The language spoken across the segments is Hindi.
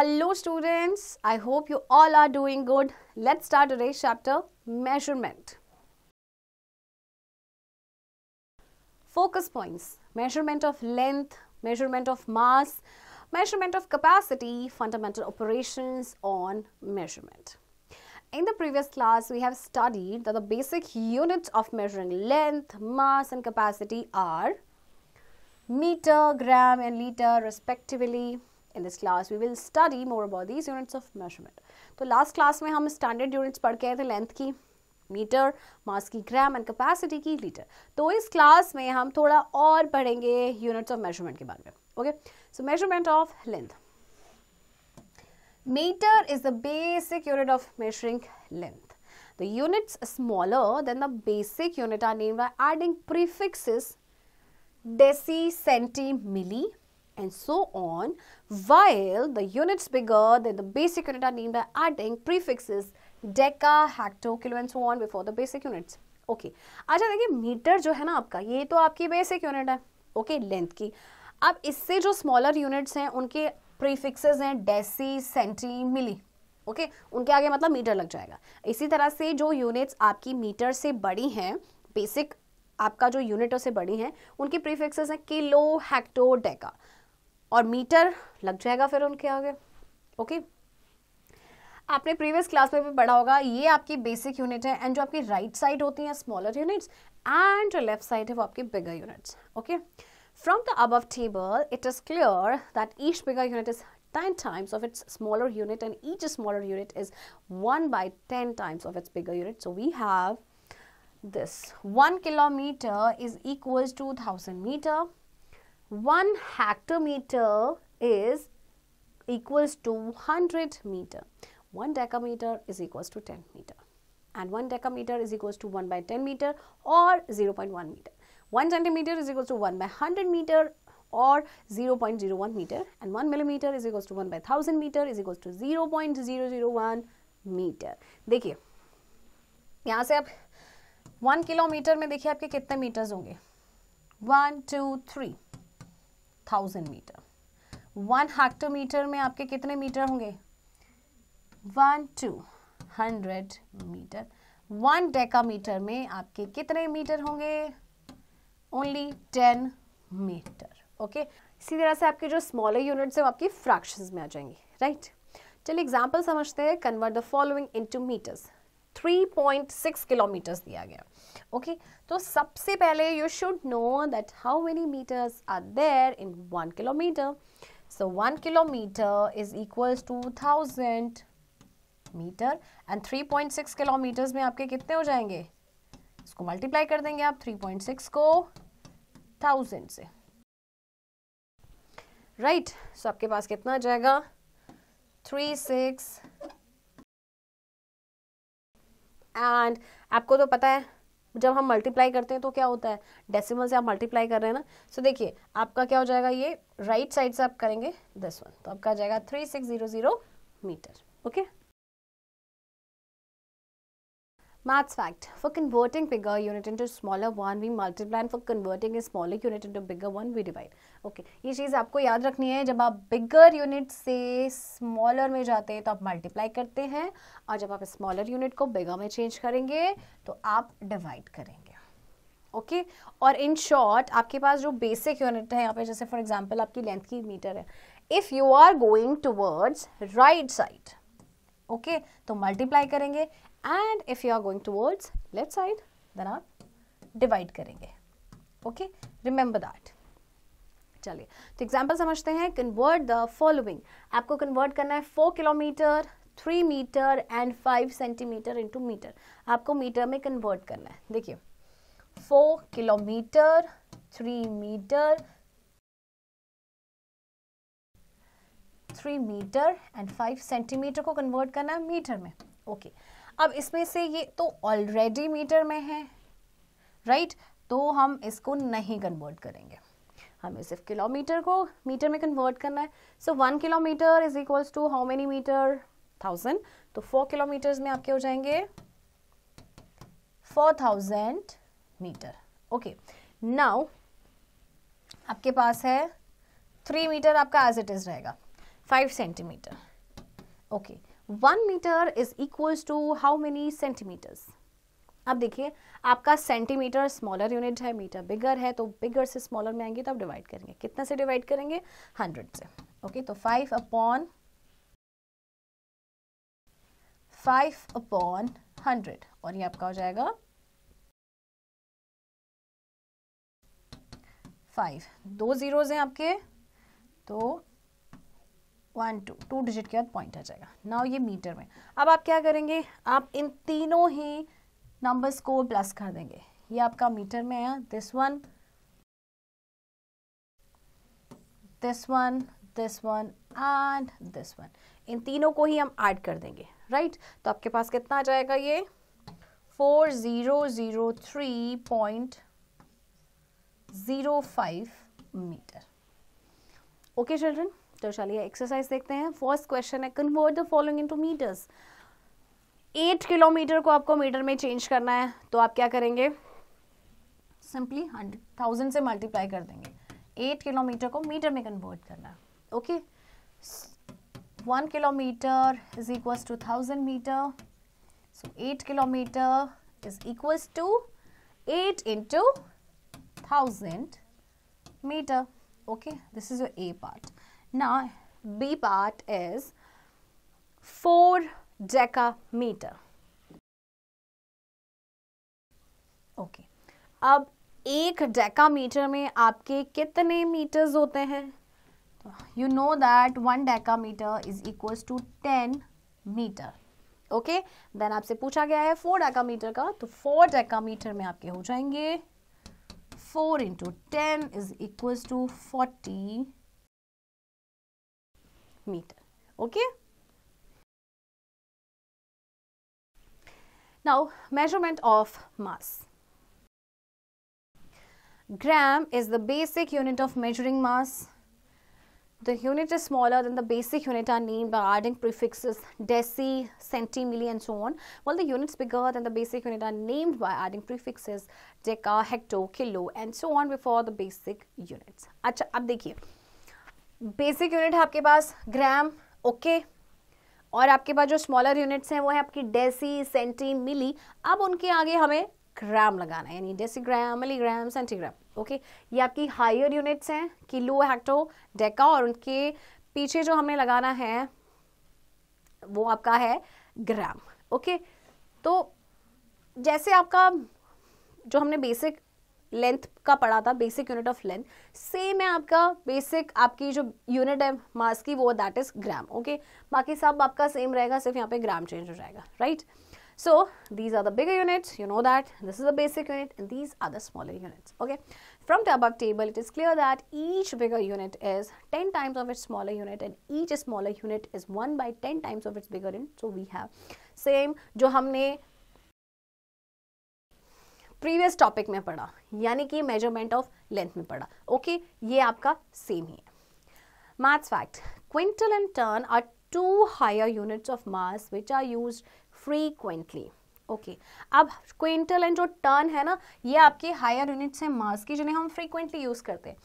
Hello students, I hope you all are doing good. Let's start today's chapter, measurement. Focus points, measurement of length, measurement of mass, measurement of capacity, fundamental operations on measurement. In the previous class, we have studied that the basic units of measuring length, mass and capacity are meter, gram and liter respectively. In this class, we will study more about these units of measurement. तो last class में हम standard units पढ़ के आए थे length की, मीटर, मास की ग्राम एंड कैपेसिटी की लीटर. तो इस क्लास में हम थोड़ा और पढ़ेंगे यूनिट्स ऑफ मेजरमेंट के बारे में. Okay, so measurement of length. Metre is the basic unit of measuring length. The units smaller than the basic unit are named by adding prefixes deci, centi, milli and so on, while the units bigger than the basic unit are named by adding prefixes deca, hecto, kilo and so on before the basic units. Okay. अच्छा देखिए, मीटर जो है ना आपका, ये तो आपकी बेसिक यूनिट है. ओके, लेंथ की. अब इससे जो स्मॉलर यूनिट्स हैं उनके प्रीफिक्सेस हैं डेसी, सेंटी, मिली. ओके, उनके आगे मतलब मीटर लग जाएगा. इसी तरह से जो यूनिट्स आपकी मीटर से बड़ी हैं, बेसिक आपका जो यूनिटों से बड़ी हैं, उनकी प्रीफिक्सेस हैं किलो, हेक्टो, डेका और मीटर लग जाएगा फिर उनके आगे. ओके, आपने प्रीवियस क्लास में भी पढ़ा होगा, ये आपकी बेसिक यूनिट है एंड जो आपकी राइट साइड होती हैं स्मॉलर यूनिट्स एंड जो लेफ्ट साइड है वो आपकी bigger units. Okay, from the above table it is clear that each bigger unit is 10 times of its smaller unit and each smaller unit is 1 by 10 times of its bigger unit. So we have this 1 kilometer is equals to 1000 meter. 1 hectometer is equals to 100 meter. 1 decameter is equals to 10 meter. And 1 decameter is equals to 1 by 10 meter or 0.1 meter. 1 centimeter is equals to 1 by 100 meter or 0.01 meter. And 1 millimeter is equals to 1 by 1000 meter is equals to 0.001 meter. देखिए, यहाँ से आप 1 किलोमीटर में देखिए आपके कितने मीटर्स होंगे. 1, 2, 3 1000 मीटर. 1 हेक्टोमीटर में आपके कितने मीटर होंगे. 1, 2 100 मीटर. 1 डेकामीटर में आपके कितने मीटर होंगे. Only 10 metre. ओके, इसी तरह से आपके जो स्मॉलर यूनिट्स है वो आपकी फ्रैक्शंस में आ जाएंगी. राइट, चलिए एग्जांपल समझते हैं. Convert the following into metres. 3.6 kilometres दिया गया. ओके, तो सबसे पहले you should know that how many metres are there in 1 kilometre. So 1 kilometre is equals to 1000 metre and 3.6 kilometres में आपके कितने हो जाएंगे. इसको मल्टीप्लाई कर देंगे आप 3.6 को 1000 से. राइट, सो आपके पास कितना आ जाएगा 36. एंड आपको तो पता है जब हम मल्टीप्लाई करते हैं तो क्या होता है, डेसिमल से आप मल्टीप्लाई कर रहे हैं ना. सो देखिए आपका क्या हो जाएगा, ये राइट साइड से आप करेंगे दिस वन, तो आपका आ जाएगा 3600 metre. Okay, maths fact. For converting bigger unit into smaller one, we multiply, and for converting a smaller unit into bigger one, we divide. Okay, ये चीज़ आपको याद रखनी है. जब आप bigger unit से smaller में जाते हैं तो आप multiply करते हैं और जब आप smaller unit को bigger में change करेंगे तो आप divide करेंगे. ओके, और इन शॉर्ट आपके पास जो बेसिक यूनिट है यहाँ पे, जैसे फॉर एग्जाम्पल आपकी लेंथ की मीटर है, if you are going towards right side, okay, तो मल्टीप्लाई करेंगे. And if you are going towards left side then आप डिवाइड करेंगे. Okay, remember that. चलिए तो एग्जाम्पल समझते हैं. Convert the following. आपको कन्वर्ट करना है 4 kilometre, 3 metre and 5 centimetre into metre. आपको मीटर में कन्वर्ट करना है. देखिए 4 kilometre, 3 metre, 3 metre and 5 centimetre को कन्वर्ट करना है मीटर में. ओके, अब इसमें से ये तो ऑलरेडी मीटर में है. राइट, तो हम इसको नहीं कन्वर्ट करेंगे, हमें सिर्फ किलोमीटर को मीटर में कन्वर्ट करना है. So 1 kilometre is equals to how many metre, 1000. तो 4 किलोमीटर्स में आपके हो जाएंगे 4000 मीटर. ओके, नाउ आपके पास है 3 मीटर आपका एज इट इज रहेगा. 5 centimetre, okay 1 metre is equals to how many centimetres. अब देखिए आपका सेंटीमीटर स्मॉलर यूनिट है, मीटर बिगर है, तो बिगर से स्मॉलर में आएंगे तो आप डिवाइड करेंगे. कितना से डिवाइड करेंगे? 100 से. ओके तो 5 अपॉन 100 और ये आपका हो जाएगा 5. 2 जीरोज हैं आपके, तो 1 2 डिजिट के बाद पॉइंट आ जाएगा. नाउ ये मीटर में. अब आप क्या करेंगे? आप इन तीनों ही नंबर्स को प्लस कर देंगे. ये आपका मीटर में है, this one, this one, this one and this one. इन तीनों को ही हम ऐड कर देंगे, राइट? तो आपके पास कितना आ जाएगा? ये 4003.05 मीटर. ओके चिल्ड्रन, तो चलिए एक्सरसाइज देखते हैं. फर्स्ट क्वेश्चन है, convert the following into metres. 8 kilometre को आपको मीटर में चेंज करना है, तो आप क्या करेंगे? सिंपली 1000 से मल्टीप्लाई कर देंगे. 8 किलोमीटर को मीटर में कन्वर्ट करना है. Okay 1 kilometre is equals to 1000 metre. So 8 kilometre is equals to 8 into 1000 meter. Okay, this is your A part. Now B part is 4 decameter. Okay, अब 1 डेकामीटर में आपके कितने मीटर्स होते हैं? You know that 1 decameter is equals to 10 metre. Okay then आपसे पूछा गया है 4 डेकामीटर का, तो 4 डेकामीटर में आपके हो जाएंगे 4 into 10 is equals to 40 meter. Okay. Now measurement of mass. Gram is the basic unit of measuring mass. The unit is smaller than the basic unit are named by adding prefixes deci, centi, milli and so on, while the units bigger than the basic unit are named by adding prefixes deca, hecto, kilo and so on before the basic units. अच्छा अब देखिए basic unit है आपके पास ग्राम, ओके और आपके पास जो स्मॉलर यूनिट्स हैं वो है आपकी डेसी, सेंटी, मिली. अब उनके आगे हमें ग्राम लगाना है, यानी डेसीग्राम, मिलीग्राम, सेंटीग्राम. ओके ये आपकी हायर यूनिट्स हैं, किलो, हेक्टो, डेका, और उनके पीछे जो हमें लगाना है वो आपका है ग्राम. ओके तो जैसे आपका जो हमने बेसिक लेंथ का पढ़ा था, basic unit of length, same है आपका बेसिक आपकी जो यूनिट है मास की, वो दैट इज ग्राम. ओके बाकी सब आपका सेम रहेगा, सिर्फ यहाँ पे ग्राम चेंज हो जाएगा, right? So these are the bigger units, you know that this is the basic unit and these are the smaller units. Okay, from the above table it is clear that each bigger unit is 10 times of its smaller unit and each smaller unit is 1 by 10 times of its bigger unit. So we have same जो हमने previous topic में पढ़ा, यानी कि measurement of length में पढ़ा. Okay, ये आपका same ही है. Maths fact: quintal and ton are two higher units of mass which are used frequently. Okay अब क्विंटल एंड जो टन है ना, ये आपके हायर यूनिट्स हैं मास की, जिन्हें हम फ्रीक्वेंटली यूज करते हैं.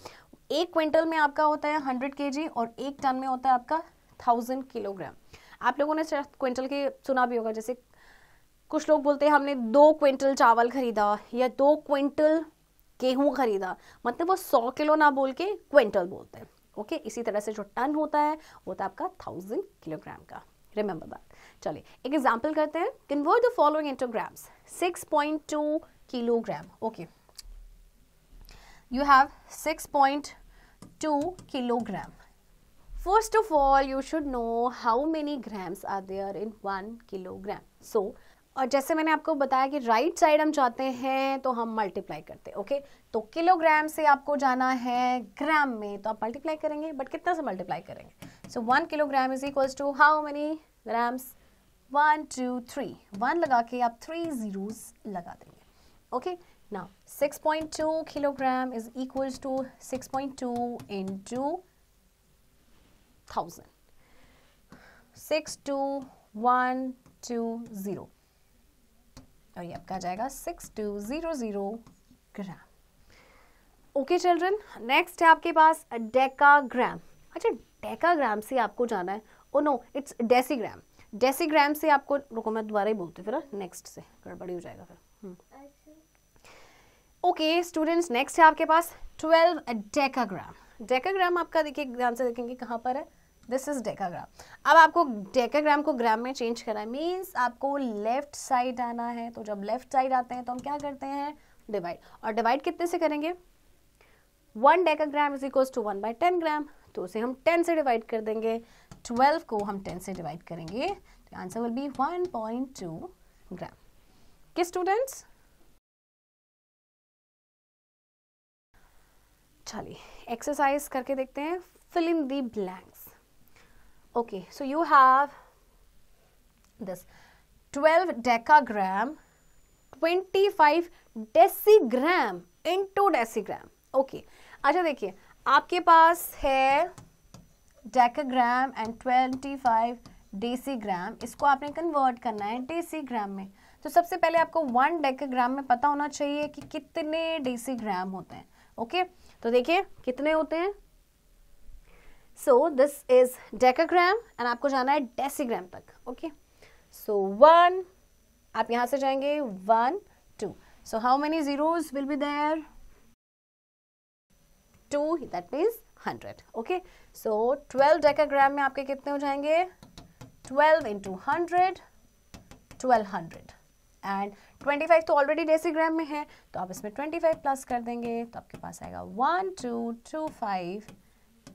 एक क्विंटल में आपका होता है 100 kg और एक टन में होता है आपका 1000 किलोग्राम. आप लोगों ने क्विंटल के सुना भी होगा, जैसे कुछ लोग बोलते हैं हमने 2 क्विंटल चावल खरीदा या 2 क्विंटल गेहूं खरीदा, मतलब वो 100 किलो ना बोल के क्विंटल बोलते हैं. ओके इसी तरह से जो टन होता है वो होता है आपका 1000 किलोग्राम का. Remember that. चलिए एक एग्जाम्पल करते हैं. Convert the following into grams. 6.2 kilogram. Okay you have 6.2 kilogram. First of all you should know how many grams are there in 1 kilogram. So और जैसे मैंने आपको बताया कि राइट साइड हम चाहते हैं तो हम मल्टीप्लाई करते हैं. ओके तो किलोग्राम से आपको जाना है ग्राम में, तो आप मल्टीप्लाई करेंगे, बट कितना से मल्टीप्लाई करेंगे? So 1 kilogram is equals to how many grams? 1 2 3. 1 लगा के आप 3 zeros लगा देंगे. Okay now 6.2 kilogram is equals to 6.2 into 1000. 62120 और ये आपका आ जाएगा 6200 ग्राम. ओके चिल्ड्रन, नेक्स्ट है आपके पास डेकाग्राम. अच्छा डेकाग्राम से आपको जाना है. Oh no, it's decigram. Decigram से आपको, रुको मैं दोबारा ही बोलती हूँ, फिर नेक्स्ट से गड़बड़ी हो जाएगा फिर। ओके स्टूडेंट्स, नेक्स्ट है आपके पास 12 डेकाग्राम। डेकाग्राम आपका देखिए, ध्यान से देखेंगे कहाँ पर है, दिस इज डेकाग्राम। अब आपको डेकाग्राम को ग्राम में चेंज करना है, मीन्स आपको लेफ्ट साइड आना है। तो जब लेफ्ट साइड आते हैं तो हम क्या करते हैं, डिवाइड। और डिवाइड कितने से करेंगे, 1 डेकाग्राम इज इक्वल्स टू 1/10 ग्राम, तो उसे हम 10 से डिवाइड कर देंगे। 12 को हम 10 से डिवाइड करेंगे, तो आंसर विल बी 1.2 ग्राम। किस स्टूडेंट्स, चलिए एक्सरसाइज करके देखते हैं, fill in the blanks. Okay, so you have this 12 decagram, 25 decigram into decigram. Okay, अच्छा देखिए, आपके पास है डेकाग्राम एंड 25 डेसीग्राम, इसको आपने कन्वर्ट करना है डेसीग्राम में। तो सबसे पहले आपको 1 डेकाग्राम में पता होना चाहिए कि कितने डेसीग्राम होते हैं। ओके तो देखिए कितने होते हैं, so this is decagram and आपको जाना है डेसीग्राम तक। ओके सो 1, आप यहां से जाएंगे 1 2, so how many zeros will be there, 2, that means 100। Okay so 12 decagram में आपके कितने हो जाएंगे, 12 into 100, 1200 एंड 25 तो ऑलरेडी डेसीग्राम में है, तो आप इसमें 25 प्लस कर देंगे तो आपके पास आएगा 1225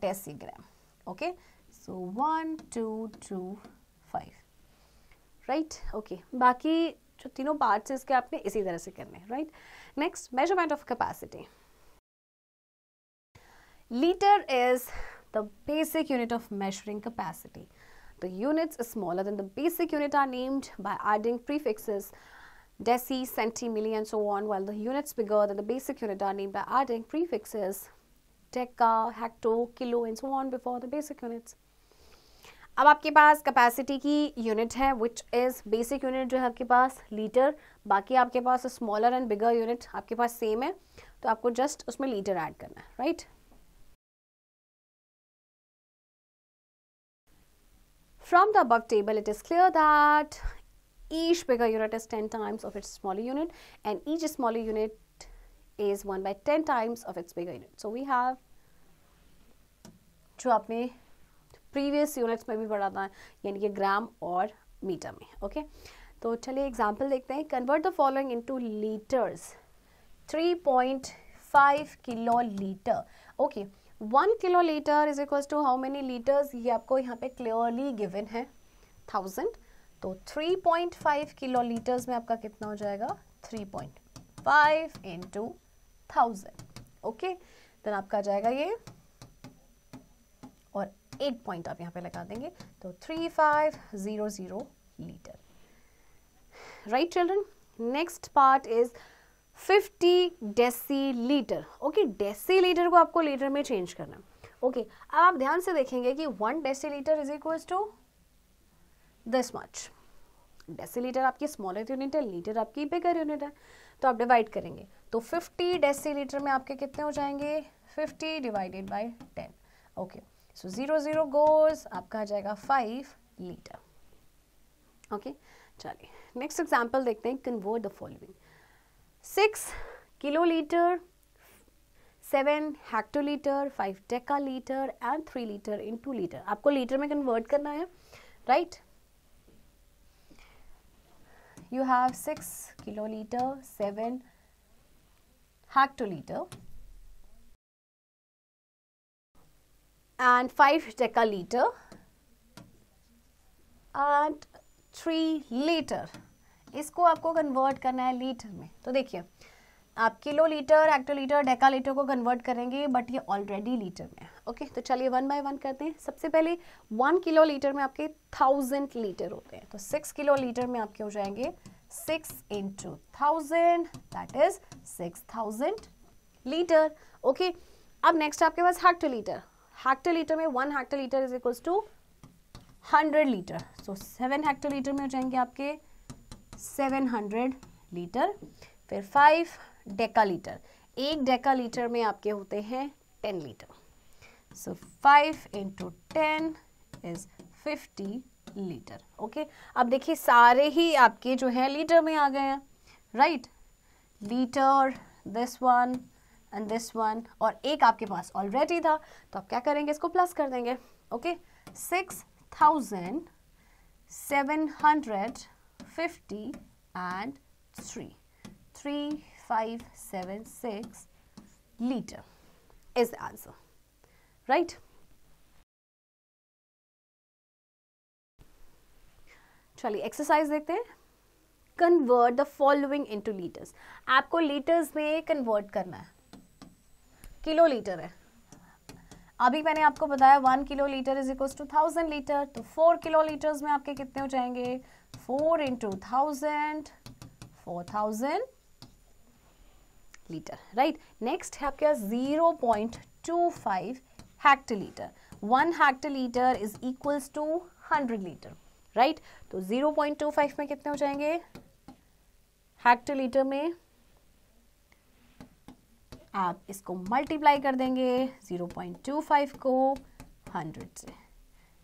decigram. Okay so 1225 right. Okay बाकी जो तीनों पार्ट्स इसके आपने इसी तरह से करने हैं right. Next, measurement of capacity. Liter is the basic unit of measuring capacity. The units smaller than the basic unit are named by adding prefixes deci, centi, milli and so on, while the units bigger than the basic unit are named by adding prefixes deca, hecto, kilo and so on before the basic units. अब आपके पास कैपेसिटी की यूनिट है विच इज बेसिक यूनिट जो है आपके पास लीटर, बाकी आपके पास स्मॉलर एंड बिगर यूनिट आपके पास सेम है, तो आपको जस्ट उसमें लीटर ऐड करना है right. From the above table, it is clear that each bigger unit is 10 times of its smaller unit and each smaller unit is 1/10 times of its bigger unit. So we have जो आपने previous units में भी पढ़ा था, यानी कि ग्राम और मीटर में। ओके तो चलिए एग्जाम्पल देखते हैं। Convert the following into liters. 3.5 kilolitre. Okay 1 kilolitre is equal to how many litres, ये आपको यहाँ पे क्लियरली गिवन है 1000, तो 3.5 किलोलीटर्स में आपका कितना हो जाएगा, 3.5 into 1000। ओके देन आपका आ जाएगा ये, और 8 पॉइंट आप यहाँ पे लगा देंगे, तो 3500 litre right children. Next part is 50 decilitre. Okay decilitre को आपको लीटर में चेंज करना है। ओके अब आप ध्यान से देखेंगे कि 1 decilitre is equal to this much. Decilitre आपकी स्मॉलर यूनिट है, लीटर आपकी बिगर यूनिट है, तो आप डिवाइड करेंगे तो 50 डेसीलीटर में आपके कितने हो जाएंगे, 50 divided by 10। Okay so 0 goes, आपका आ जाएगा 5 लीटर। ओके चलिए नेक्स्ट एग्जाम्पल देखते हैं। Convert the following 6 kiloliter, 7 hectoliter, 5 decaliter and 3 liter into liter। आपको लीटर में कन्वर्ट करना है right. You have 6 kiloliter, 7 hectoliter and 5 decaliter and 3 liter। इसको आपको कन्वर्ट करना है लीटर में। तो देखिए आप किलो लीटर, हेक्टोलीटर, डेकालीटर को कन्वर्ट करेंगे, बट ये ऑलरेडी लीटर में है। ओके तो चलिए 1 बाय 1 करते हैं। सबसे पहले 1 किलो लीटर में आपके 1000 लीटर होते हैं, तो 6 किलो लीटर में आपके हो जाएंगे 6 into 1000, that is 6000 litre. Okay अब नेक्स्ट आपके पास हेक्टोलीटर। हेक्टोलीटर में 1 hectolitre is equals to 100 litre, so 7 hectolitre में हो जाएंगे आपके 700 लीटर। फिर 5 डेकालीटर, 1 डेकालीटर में आपके होते हैं 10 litre, so 5 into 10 is 50 litre. Okay, अब देखिए सारे ही आपके जो है लीटर में आ गए हैं, right, litre, this one and this one, और एक आपके पास ऑलरेडी था, तो आप क्या करेंगे, इसको प्लस कर देंगे। Okay, 6750 and 3576 liter is the answer, right? चलिए एक्सरसाइज देखते हैं। Convert the following into litres. आपको लीटर्स में कन्वर्ट करना है, किलो लीटर है। अभी मैंने आपको बताया 1 kilo litre is equal to 1000 litre, तो 4 किलो लीटर्स में आपके कितने हो जाएंगे, 4 into 1000, 4000 लीटर, राइट। नेक्स्ट है आपके पास 0.25 hectolitre. 1 hectolitre is equals to 100 litre, right. तो 0.25 में कितने हो जाएंगे हेक्टोलीटर में, आप इसको मल्टीप्लाई कर देंगे 0.25 को 100 से,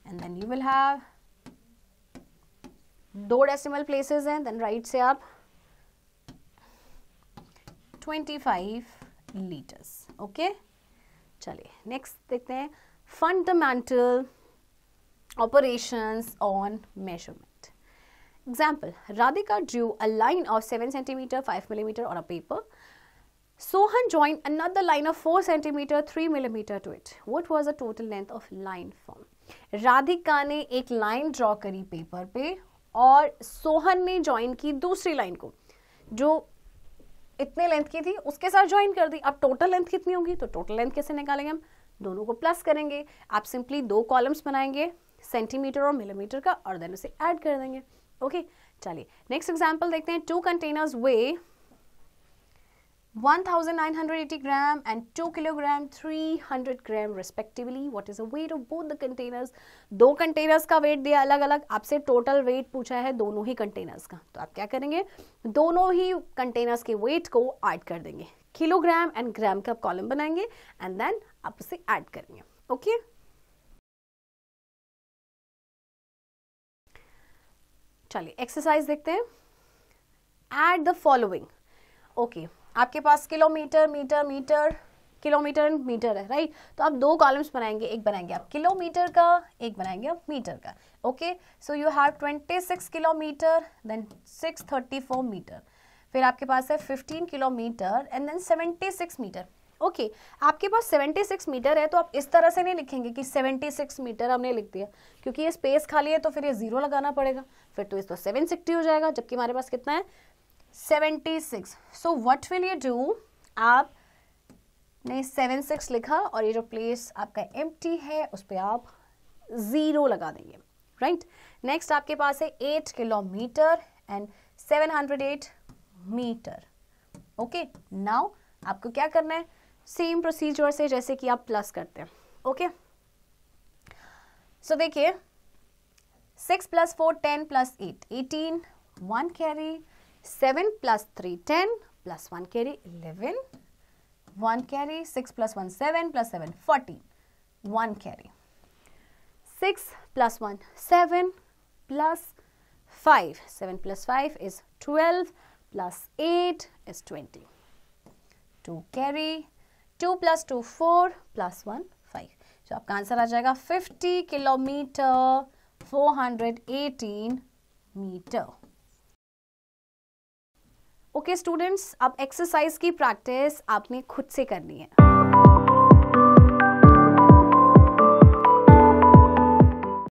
and then you will have 2 decimal places हैं, देन राइट से आप 25 लीटर्स। ओके, चलिए नेक्स्ट देखते हैं, fundamental operations on measurement. Example, Radhika drew a line of 7 centimeter 5 millimeter on a paper. Sohan joined another line of 4 centimeter 3 millimeter to it. What was the total length of line formed? Radhika ने एक लाइन ड्रॉ करी पेपर पे और सोहन ने ज्वाइन की दूसरी लाइन को जो इतने लेंथ की थी उसके साथ ज्वाइन कर दी। अब टोटल लेंथ कितनी होगी, तो टोटल लेंथ कैसे निकालेंगे, हम दोनों को प्लस करेंगे। आप सिंपली 2 कॉलम्स बनाएंगे, सेंटीमीटर और मिलीमीटर का, और देन उसे ऐड कर देंगे। ओके, चलिए नेक्स्ट एग्जांपल देखते हैं। 2 containers way 1980 gram and 2 kilogram 300 gram respectively. What is the weight of both the containers. 2 containers का वेट दिया अलग अलग, आपसे टोटल वेट पूछा है दोनों ही कंटेनर्स का, तो आप क्या करेंगे, दोनों ही कंटेनर्स के वेट को ऐड कर देंगे। किलोग्राम एंड ग्राम का कॉलम बनाएंगे एंड देन आप उसे ऐड करेंगे। ओके, चलिए एक्सरसाइज देखते हैं। Add the following. ओके, आपके पास kilometre, metre, metre, kilometre and metre है, राइट। तो आप 2 कॉलम्स बनाएंगे, एक बनाएंगे आप किलोमीटर का, एक बनाएंगे आप मीटर का। Okay, so you have 26 kilometre then 634 metre, फिर आपके पास है 15 kilometre and then 76 metre. Okay, आपके पास 76 मीटर है, तो आप इस तरह से नहीं लिखेंगे कि 76 मीटर हमने लिख दिया, क्योंकि ये स्पेस खाली है तो फिर ये 0 लगाना पड़ेगा, फिर तो इस तो 760 हो जाएगा, जबकि हमारे पास कितना है 76। So what will you do, आपने 76 लिखा और ये जो प्लेस आपका एम्प्टी है उस पर आप 0 लगा देंगे, राइट। नेक्स्ट आपके पास है 8 kilometre and 708 metre. Okay, now आपको क्या करना है, सेम प्रोसीजर से जैसे कि आप प्लस करते हैं। ओके, सो देखिए 6 + 4 10 + 8 18, 1 carry, 7 + 3 10 + 1 carry 11, 1 carry, 6 + 1 7 + 7 14, 1 carry, 6 + 1 7 + 5, 7 + 5 is 12 + 8 is 20, 2 carry, 2 + 2 4 + 1 5। तो आपका आंसर आ जाएगा 50 किलोमीटर 418 मीटर। ओके स्टूडेंट्स, अब एक्सरसाइज की प्रैक्टिस आपने खुद से करनी है।